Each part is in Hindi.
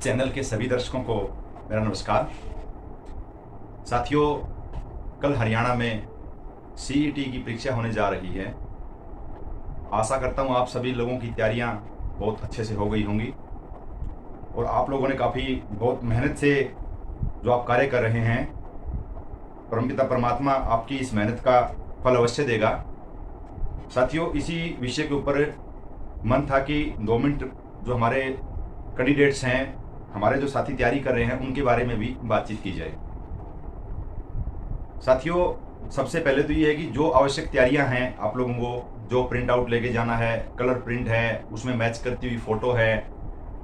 चैनल के सभी दर्शकों को मेरा नमस्कार। साथियों, कल हरियाणा में सीईटी की परीक्षा होने जा रही है। आशा करता हूँ आप सभी लोगों की तैयारियाँ बहुत अच्छे से हो गई होंगी और आप लोगों ने काफ़ी बहुत मेहनत से जो आप कार्य कर रहे हैं, परमपिता परमात्मा आपकी इस मेहनत का फल अवश्य देगा। साथियों, इसी विषय के ऊपर मन था कि 2 मिनट जो हमारे कैंडिडेट्स हैं, हमारे जो साथी तैयारी कर रहे हैं, उनके बारे में भी बातचीत की जाए। साथियों, सबसे पहले तो ये है कि जो आवश्यक तैयारियां हैं आप लोगों को, जो प्रिंट आउट लेके जाना है, कलर प्रिंट है, उसमें मैच करती हुई फ़ोटो है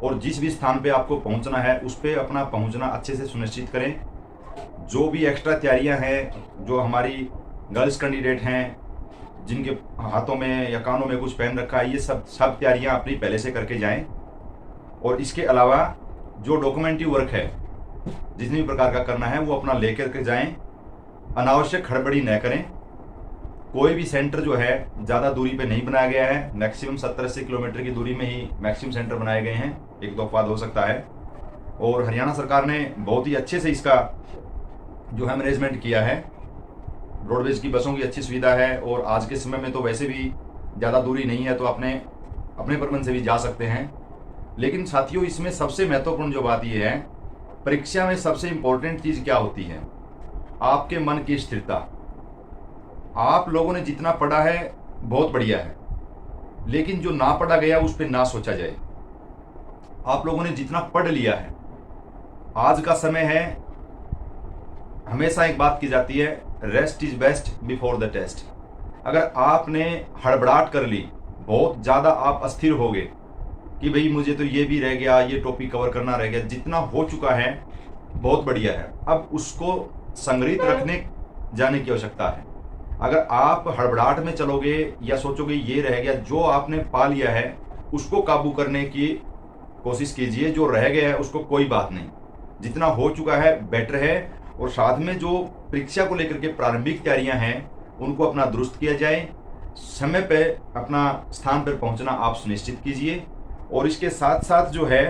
और जिस भी स्थान पे आपको पहुंचना है उस पर अपना पहुंचना अच्छे से सुनिश्चित करें। जो भी एक्स्ट्रा तैयारियां हैं, जो हमारी गर्ल्स कैंडिडेट हैं जिनके हाथों में या कानों में कुछ पहन रखा है, ये सब तैयारियां अपनी पहले से करके जाएं। और इसके अलावा जो डॉक्यूमेंट्री वर्क है जितनी भी प्रकार का करना है वो अपना लेकर के जाएं। अनावश्यक हड़बड़ी न करें। कोई भी सेंटर जो है ज़्यादा दूरी पे नहीं बनाया गया है। मैक्सिमम 70-80 किलोमीटर की दूरी में ही मैक्सिमम सेंटर बनाए गए हैं। एक दो अपवाद हो सकता है। और हरियाणा सरकार ने बहुत ही अच्छे से इसका जो है मैनेजमेंट किया है। रोडवेज की बसों की अच्छी सुविधा है और आज के समय में तो वैसे भी ज़्यादा दूरी नहीं है तो अपने परमन से भी जा सकते हैं। लेकिन साथियों, इसमें सबसे महत्वपूर्ण जो बात यह है, परीक्षा में सबसे इम्पोर्टेंट चीज़ क्या होती है? आपके मन की स्थिरता। आप लोगों ने जितना पढ़ा है बहुत बढ़िया है, लेकिन जो ना पढ़ा गया उस पर ना सोचा जाए। आप लोगों ने जितना पढ़ लिया है, आज का समय है, हमेशा एक बात की जाती है, rest is best before the test. अगर आपने हड़बड़ाहट कर ली, बहुत ज़्यादा आप अस्थिर हो गए कि भाई मुझे तो ये भी रह गया, ये टॉपिक कवर करना रह गया, जितना हो चुका है बहुत बढ़िया है, अब उसको संग्रहित रखने जाने की आवश्यकता है। अगर आप हड़बड़ाहट में चलोगे या सोचोगे ये रह गया, जो आपने पा लिया है उसको काबू करने की कोशिश कीजिए। जो रह गया है उसको कोई बात नहीं, जितना हो चुका है बेटर है। और साथ में जो परीक्षा को लेकर के प्रारंभिक तैयारियां हैं उनको अपना दुरुस्त किया जाए। समय पे अपना स्थान पर पहुंचना आप सुनिश्चित कीजिए। और इसके साथ साथ जो है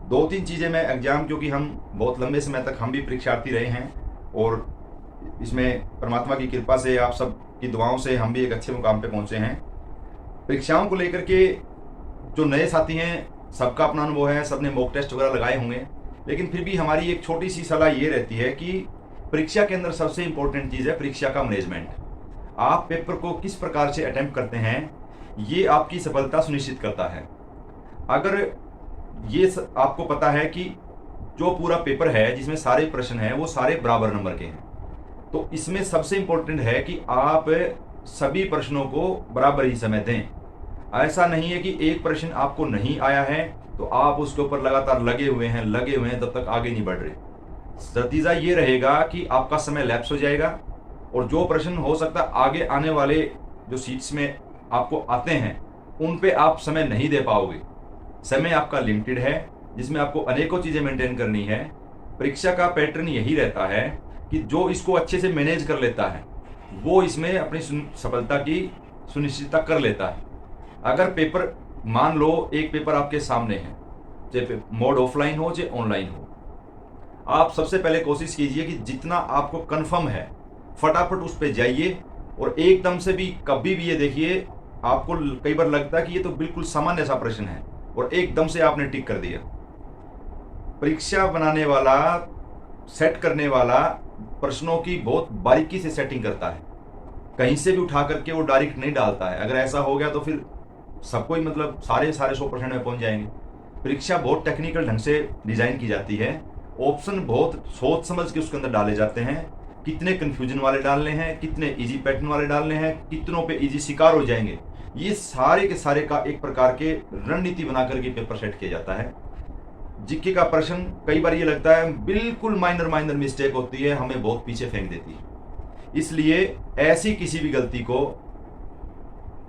2-3 चीज़ें मैं एग्जाम, क्योंकि हम बहुत लंबे समय तक हम भी परीक्षार्थी रहे हैं और इसमें परमात्मा की कृपा से, आप सब की दुआओं से हम भी एक अच्छे मुकाम पे पहुंचे हैं। परीक्षाओं को लेकर के जो नए साथी हैं, सबका अपना अनुभव है, सबने मॉक टेस्ट वगैरह लगाए होंगे, लेकिन फिर भी हमारी एक छोटी सी सलाह ये रहती है कि परीक्षा के अंदर सबसे इंपॉर्टेंट चीज़ है परीक्षा का मैनेजमेंट। आप पेपर को किस प्रकार से अटेम्प्ट करते हैं, ये आपकी सफलता सुनिश्चित करता है। अगर ये आपको पता है कि जो पूरा पेपर है जिसमें सारे प्रश्न हैं वो सारे बराबर नंबर के हैं, तो इसमें सबसे इम्पोर्टेंट है कि आप सभी प्रश्नों को बराबर ही समय दें। ऐसा नहीं है कि एक प्रश्न आपको नहीं आया है तो आप उसके ऊपर लगातार लगे हुए हैं तब तक आगे नहीं बढ़ रहे। नतीजा ये रहेगा कि आपका समय लैप्स हो जाएगा और जो प्रश्न हो सकता है आगे आने वाले जो सीट्स में आपको आते हैं उन पे आप समय नहीं दे पाओगे। समय आपका लिमिटेड है जिसमें आपको अनेकों चीज़ें मेंटेन करनी है। परीक्षा का पैटर्न यही रहता है कि जो इसको अच्छे से मैनेज कर लेता है वो इसमें अपनी सफलता की सुनिश्चितता कर लेता है। अगर पेपर, मान लो एक पेपर आपके सामने है, चाहे मोड ऑफलाइन हो चाहे ऑनलाइन हो, आप सबसे पहले कोशिश कीजिए कि जितना आपको कंफर्म है फटाफट उस पर जाइए। और एकदम से भी कभी भी ये देखिए, आपको कई बार लगता है कि ये तो बिल्कुल सामान्य सा प्रश्न है और एकदम से आपने टिक कर दिया। परीक्षा बनाने वाला, सेट करने वाला प्रश्नों की बहुत बारीकी से सेटिंग करता है, कहीं से भी उठा करके वो डायरेक्ट नहीं डालता है। अगर ऐसा हो गया तो फिर सबको ही मतलब सारे 100% में पहुंच जाएंगे। परीक्षा बहुत टेक्निकल ढंग से डिजाइन की जाती है। ऑप्शन बहुत सोच समझ के उसके अंदर डाले जाते हैं। कितने कंफ्यूजन वाले डालने हैं, कितने इजी पैटर्न वाले डालने हैं, कितनों पे इजी शिकार हो जाएंगे, ये सारे के सारे का एक प्रकार के रणनीति बना करके पेपर सेट किया जाता है। जीके का प्रश्न कई बार ये लगता है बिल्कुल माइनर मिस्टेक होती है, हमें बहुत पीछे फेंक देती है। इसलिए ऐसी किसी भी गलती को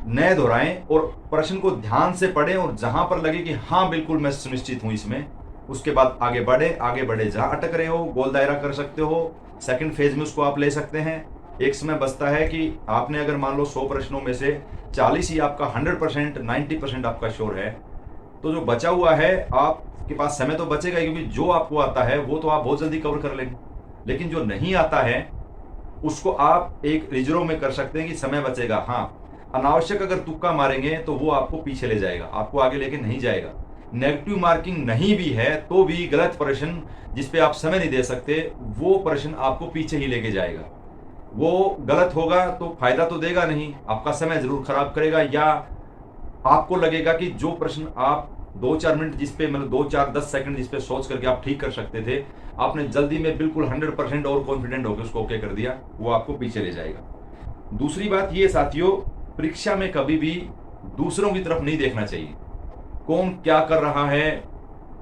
न दोहराएं और प्रश्न को ध्यान से पढ़ें और जहां पर लगे कि हाँ बिल्कुल मैं सुनिश्चित हूं इसमें, उसके बाद आगे बढ़े। जहां अटक रहे हो गोल दायरा कर सकते हो, सेकंड फेज में उसको आप ले सकते हैं। एक समय बचता है कि आपने अगर मान लो 100 प्रश्नों में से 40 ही आपका 100%, 90% आपका श्योर है, तो जो बचा हुआ है आपके पास समय तो बचेगा ही, क्योंकि जो आपको आता है वो तो आप बहुत जल्दी कवर कर लेंगे, लेकिन जो नहीं आता है उसको आप एक रिजर्व में कर सकते हैं कि समय बचेगा। हाँ, अनावश्यक अगर तुक्का मारेंगे तो वो आपको पीछे ले जाएगा, आपको आगे लेके नहीं जाएगा। नेगेटिव मार्किंग नहीं भी है तो भी गलत प्रश्न जिसपे आप समय नहीं दे सकते, वो प्रश्न आपको पीछे ही लेके जाएगा। वो गलत होगा तो फायदा तो देगा नहीं, आपका समय जरूर खराब करेगा, या आपको लगेगा कि जो प्रश्न आप 2-4 मिनट जिसपे मतलब 2-4-10 सेकंड जिसपे सोच करके आप ठीक कर सकते थे, आपने जल्दी में बिल्कुल 100% और कॉन्फिडेंट होकर उसको ओके कर दिया, वो आपको पीछे ले जाएगा। दूसरी बात ये साथियों, परीक्षा में कभी भी दूसरों की तरफ नहीं देखना चाहिए। कौन क्या कर रहा है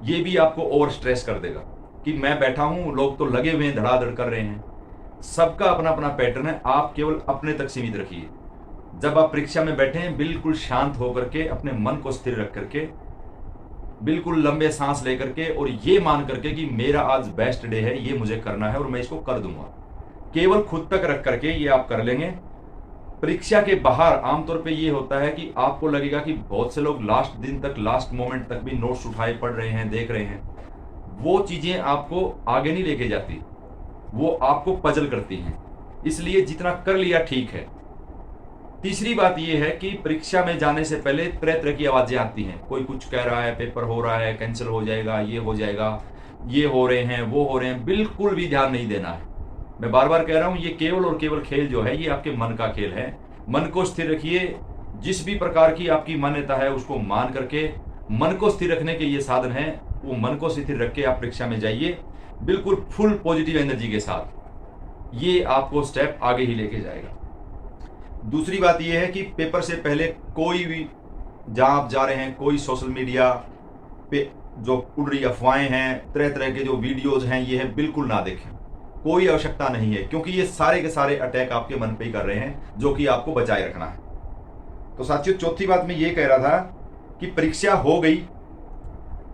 ये भी आपको ओवर स्ट्रेस कर देगा कि मैं बैठा हूं, लोग तो लगे हुए हैं, धड़ाधड़ कर रहे हैं। सबका अपना अपना पैटर्न है, आप केवल अपने तक सीमित रखिए। जब आप परीक्षा में बैठे हैं, बिल्कुल शांत होकर के, अपने मन को स्थिर रख करके, बिल्कुल लंबे सांस लेकर के, और ये मान करके कि मेरा आज बेस्ट डे है, ये मुझे करना है और मैं इसको कर दूंगा, केवल खुद तक रख करके ये आप कर लेंगे। परीक्षा के बाहर आमतौर पे ये होता है कि आपको लगेगा कि बहुत से लोग लास्ट दिन तक, लास्ट मोमेंट तक भी नोट्स उठाए पढ़ रहे हैं, देख रहे हैं। वो चीजें आपको आगे नहीं लेके जाती, वो आपको पजल करती हैं। इसलिए जितना कर लिया ठीक है। तीसरी बात यह है कि परीक्षा में जाने से पहले तरह तरह की आवाजें आती हैं। कोई कुछ कह रहा है, पेपर हो रहा है, कैंसिल हो जाएगा, ये हो जाएगा, ये हो रहे हैं, वो हो रहे हैं। बिल्कुल भी ध्यान नहीं देना है। मैं बार बार कह रहा हूं, ये केवल और केवल खेल जो है ये आपके मन का खेल है। मन को स्थिर रखिए। जिस भी प्रकार की आपकी मान्यता है उसको मान करके, मन को स्थिर रखने के ये साधन है, वो मन को स्थिर रख के आप परीक्षा में जाइए, बिल्कुल फुल पॉजिटिव एनर्जी के साथ। ये आपको स्टेप आगे ही लेके जाएगा। दूसरी बात यह है कि पेपर से पहले कोई भी, जहां आप जा रहे हैं, कोई सोशल मीडिया पे जो उड़ रही अफवाहें हैं, तरह तरह के जो वीडियोज हैं, ये है बिल्कुल ना देखें। कोई आवश्यकता नहीं है, क्योंकि ये सारे के सारे अटैक आपके मन पे ही कर रहे हैं, जो कि आपको बचाए रखना है। तो साथियों, चौथी बात मैं ये कह रहा था कि परीक्षा हो गई,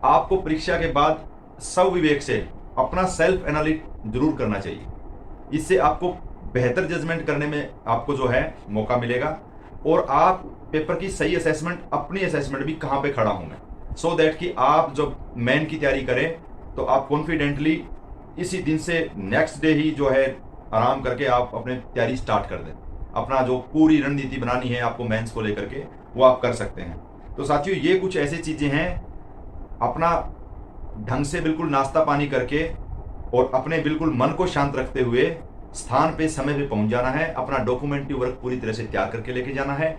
आपको परीक्षा के बाद स्वविवेक से अपना सेल्फ एनालिट जरूर करना चाहिए। इससे आपको बेहतर जजमेंट करने में आपको जो है मौका मिलेगा, और आप पेपर की सही असेसमेंट, अपनी असेसमेंट भी कहाँ पे खड़ा हूं मैं, सो दैट कि आप जब मेन की तैयारी करें तो आप कॉन्फिडेंटली इसी दिन से नेक्स्ट डे ही जो है आराम करके आप अपने तैयारी स्टार्ट कर दें। अपना जो पूरी रणनीति बनानी है आपको मेंस को लेकर के, वो आप कर सकते हैं। तो साथियों, ये कुछ ऐसी चीजें हैं, अपना ढंग से बिल्कुल नाश्ता पानी करके और अपने बिल्कुल मन को शांत रखते हुए स्थान पे समय पे पहुंच जाना है। अपना डॉक्यूमेंट्री वर्क पूरी तरह से तैयार करके लेके जाना है।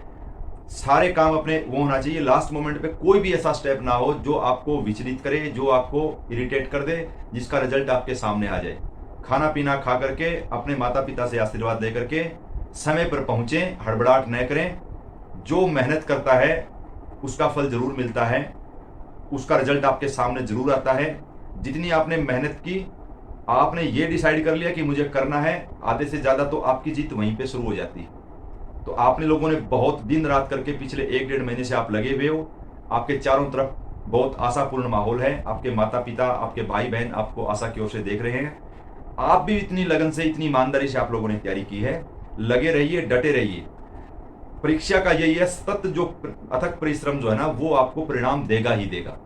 सारे काम अपने वो होना चाहिए, लास्ट मोमेंट पे कोई भी ऐसा स्टेप ना हो जो आपको विचलित करे, जो आपको इरिटेट कर दे, जिसका रिजल्ट आपके सामने आ जाए। खाना पीना खा करके, अपने माता पिता से आशीर्वाद लेकर के समय पर पहुंचे, हड़बड़ाहट न करें। जो मेहनत करता है उसका फल जरूर मिलता है, उसका रिजल्ट आपके सामने जरूर आता है। जितनी आपने मेहनत की, आपने ये डिसाइड कर लिया कि मुझे करना है, आधे से ज्यादा तो आपकी जीत वहीं पे शुरू हो जाती है। तो आपने लोगों ने बहुत दिन रात करके पिछले 1-1.5 महीने से आप लगे हुए हो, आपके चारों तरफ बहुत आशापूर्ण माहौल है, आपके माता पिता, आपके भाई बहन आपको आशा की ओर से देख रहे हैं। आप भी इतनी लगन से, इतनी ईमानदारी से आप लोगों ने तैयारी की है। लगे रहिए, डटे रहिए। परीक्षा का यही है, सतत जो अथक परिश्रम जो है ना, वो आपको परिणाम देगा ही देगा।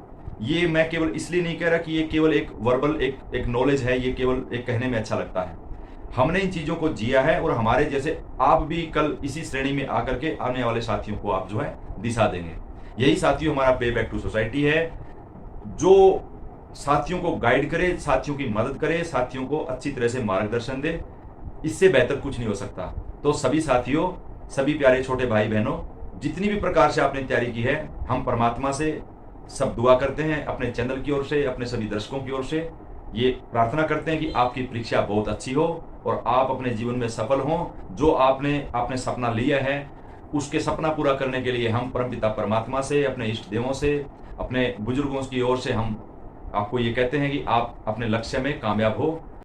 ये मैं केवल इसलिए नहीं कह रहा कि ये केवल एक वर्बल एक नॉलेज है, ये केवल एक कहने में अच्छा लगता है। हमने इन चीजों को जिया है, और हमारे जैसे आप भी कल इसी श्रेणी में आकर के आने वाले साथियों को आप जो है दिशा देंगे। यही साथियों हमारा पे बैक टू सोसाइटी है, जो साथियों को गाइड करे, साथियों की मदद करे, साथियों को अच्छी तरह से मार्गदर्शन दे। इससे बेहतर कुछ नहीं हो सकता। तो सभी साथियों, सभी प्यारे छोटे भाई बहनों, जितनी भी प्रकार से आपने तैयारी की है, हम परमात्मा से सब दुआ करते हैं, अपने चैनल की ओर से, अपने सभी दर्शकों की ओर से ये प्रार्थना करते हैं कि आपकी परीक्षा बहुत अच्छी हो और आप अपने जीवन में सफल हों। जो आपने सपना लिया है, उसके सपना पूरा करने के लिए हम परमपिता परमात्मा से, अपने इष्ट देवों से, अपने बुजुर्गों की ओर से हम आपको ये कहते हैं कि आप अपने लक्ष्य में कामयाब हो।